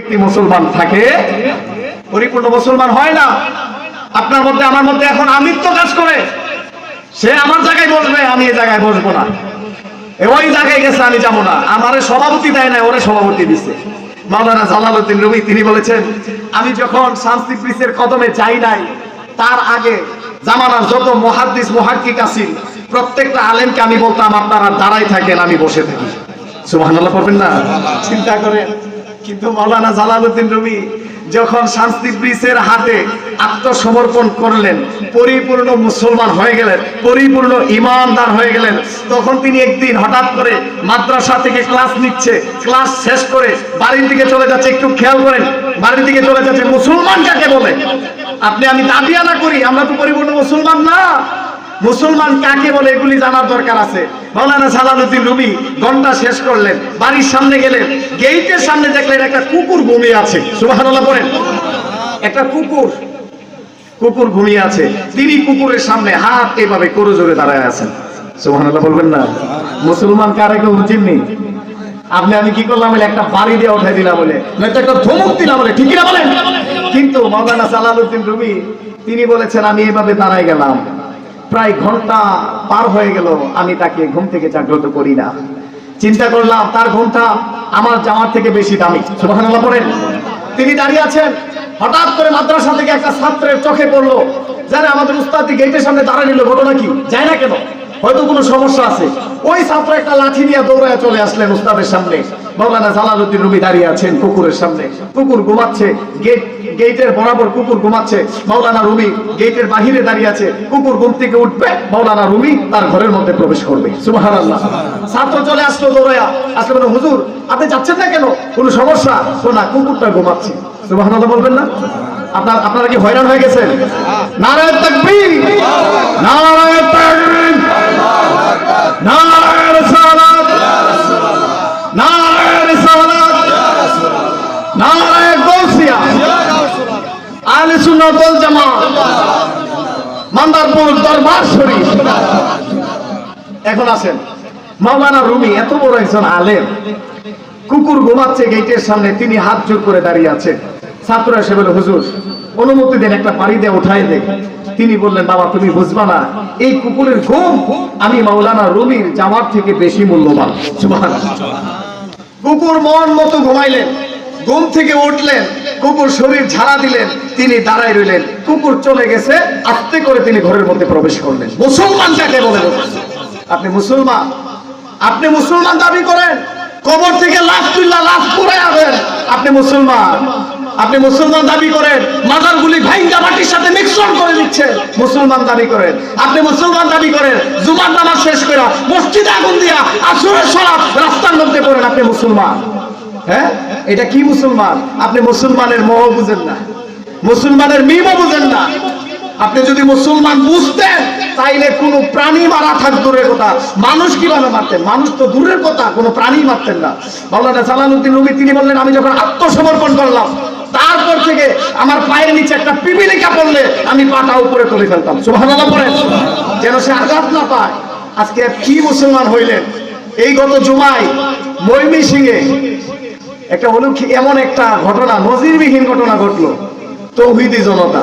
ব্যক্তি মুসলমান থাকে, পরিপূর্ণ মুসলমান হয় না। আপনার মধ্যে আমার মধ্যে এখন আমিত্ব কাজ করে, সে আমার জায়গায় বসবে, আমি এই জায়গায় বসবো না, ওই জায়গায় গেছে আমি যাবো না, আমারে সভাপতি দেয় না, ওরে সভাপতি দিচ্ছে। মাওলানা জালালউদ্দিন রুমি তিনি বলেছেন, আমি যখন শান্তি ব্রিজের কদমে যাই নাই, তার আগে জামানার যত মুহাদ্দিস মুহাক্কিক আছেন প্রত্যেকটা আলেমকে আমি বলতাম আপনারা দাঁড়াই থাকেন, আমি বসে থাকি। সুবহানাল্লাহ পড়বেন না? চিন্তা করেন। কিন্তু মাওলানা জালালউদ্দিন রুমি যখন শান্তি ব্রিজের হাতে আত্মসমর্পণ করলেন, পরিপূর্ণ মুসলমান হয়ে গেলেন, পরিপূর্ণ ইমানদার হয়ে গেলেন, তখন তিনি একদিন হঠাৎ করে মাদ্রাসা থেকে ক্লাস নিচ্ছে, ক্লাস শেষ করে বাড়ির দিকে চলে যাচ্ছে। একটু খেয়াল করেন, বাড়ির দিকে চলে যাচ্ছে। মুসলমান কাকে বলে? আপনি আমি দাবি না করি আমরা তো পরিপূর্ণ মুসলমান না। মুসলমান কাকে বলে এগুলি জানার দরকার আছে। মাওলানা জালালউদ্দিন রুমি ঘন্টা শেষ করলেন, বাড়ির সামনে গেলেন, গেটের সামনে দেখলেন একটা কুকুর ঘুমিয়ে আছে। সুবহানাল্লাহ পড়েন। একটা কুকুর ঘুমিয়ে আছে। তিনি কুকুরের সামনে হাত এভাবে করে জোরে দাঁড়ায় আছেন। সুবহানাল্লাহ বলবেন না? মুসলমান কারে কেউ চিননি? আপনি আমি কি করলাম? একটা বাড়ি দিয়ে উঠাই দিলাম বলে, নয়তো একটা ধমক দিলাম বলে, ঠিক না বলেন? কিন্তু মাওলানা জালালউদ্দিন রুমি তিনি বলেছেন, আমি এভাবে দাঁড়ায় গেলাম, প্রায় ঘন্টা পার হয়ে গেল, আমি তাকে ঘুম থেকে জাগ্রত করি না। চিন্তা করলাম তার ঘুমটা আমার জামার থেকে বেশি দামি। সুবহানাল্লাহ পড়েন। তিনি দাঁড়িয়ে আছেন, হঠাৎ করে মাদ্রাসা থেকে একটা ছাত্রের চোখে পড়লো, জানে আমাদের উস্তাদ গেটের সামনে দাঁড়ায় নিল, ঘটনা কি? যায় না কেন? হয়তো কোনো সমস্যা আছে। ওই ছাত্র একটা লাঠি নিয়ে দৌড়ায় চলে আসলেন উস্তাদের সামনে। মাওলানা জালালউদ্দিন রুমি দাঁড়িয়ে আছেন কুকুরের সামনে, কুকুর ঘুমাচ্ছে, গেটের বরাবর কুকুর ঘুমাচ্ছে। মাওলানা রুমি গেটের বাহিরে দাঁড়িয়ে আছে, কুকুর ঘুম থেকে উঠবে, মাওলানা রুমি তার ঘরের মধ্যে প্রবেশ করবে। সুবহানাল্লাহ। ছাত্র চলে আসলো দৌড়ায়া, আসলে বলে, হুজুর আপনি যাচ্ছেন না কেন? কোনো সমস্যা? না, কুকুরটা ঘুমাচ্ছে। সুবহানাল্লাহ বলবেন না? আপনারা কি হয়রান হয়ে গেছেন? নারায়ে তাকবীর, নারায়ে তাকবীর, নারায়ে রিসালাত, নারায়ে রিসালাত, নারায়ে গাউসিয়া, আহলে সুন্নাত ওয়াল জামাত, মান্দারপুর দরবার শরীফ। এখন আসেন, মাওলানা রুমি এত বড় একজন আলেম, কুকুর ঘুমাচ্ছে গেটের সামনে, তিনি হাত জোর করে দাঁড়িয়ে আছেন। ছাত্র এসে বলে, হুজুর অনুমতি দেন, একটা পাড়ি দিয়ে উঠাই দেন। তিনি বললেন, বাবা তুমি বুঝবা না, এই কুকুরের ঘুম আমি মাওলানা রুমির জামার থেকে বেশি মূল্যবান। সুবহানাল্লাহ। কুকুর মন মতো ঘুমাইলেন, ঘুম থেকে উঠলেন, কুকুর শরীর ঝাড়া দিলেন, তিনি দাঁড়ায় রইলেন, কুকুর চলে গেছে, আস্তে করে তিনি ঘরের মধ্যে প্রবেশ করলেন। মুসলমান কাকে বলে? আপনি মুসলমান, আপনি মুসলমান দাবি করেন, কবর থেকে লাশ তুল্লা লাশ পড়ে যাবেন, আপনি মুসলমান। আপনি মুসলমান দাবি করেন, মাজারগুলি ভাঙ্গা মাটির সাথে মিশ্রণ করে দিচ্ছেন, মুসলমান দাবি করেন। আপনি মুসলমান দাবি করেন, জুমার নামাজ শেষ করে মসজিদে আগুন দিয়া আসরের সালাত রাস্তার মধ্যে পড়েন, আপনি মুসলমান। হ্যাঁ, এটা কি মুসলমান? আপনি মুসলমানের মোহ বুঝেন না, মুসলমানের মিমও বুঝেন না। আপনি যদি মুসলমান বুঝতেন তাইলে কোনো প্রাণী মারা থাক দূরের কথা, মানুষ কিভাবে মারতেন? মানুষ তো দূরের কথা, কোনো প্রাণী মারতেন না। মাওলানা জালালউদ্দিন রুমি তিনি বললেন, আমি যখন আত্মসমর্পণ করলাম, তারপর থেকে আমার পায়ের নিচে একটা পিপিলিকা পড়লে আমি পাটা উপরে তুলে ফেলতাম। সুবহানাল্লাহ পড়েন, যেন সে আঘাত না পায়। আজকে কি মুসলমান হইলেন? এই গত জুমায় ময়মনসিংহে একটা এমন একটা ঘটনা, নজিরবিহীন ঘটনা ঘটলো। তৌহিদি জনতা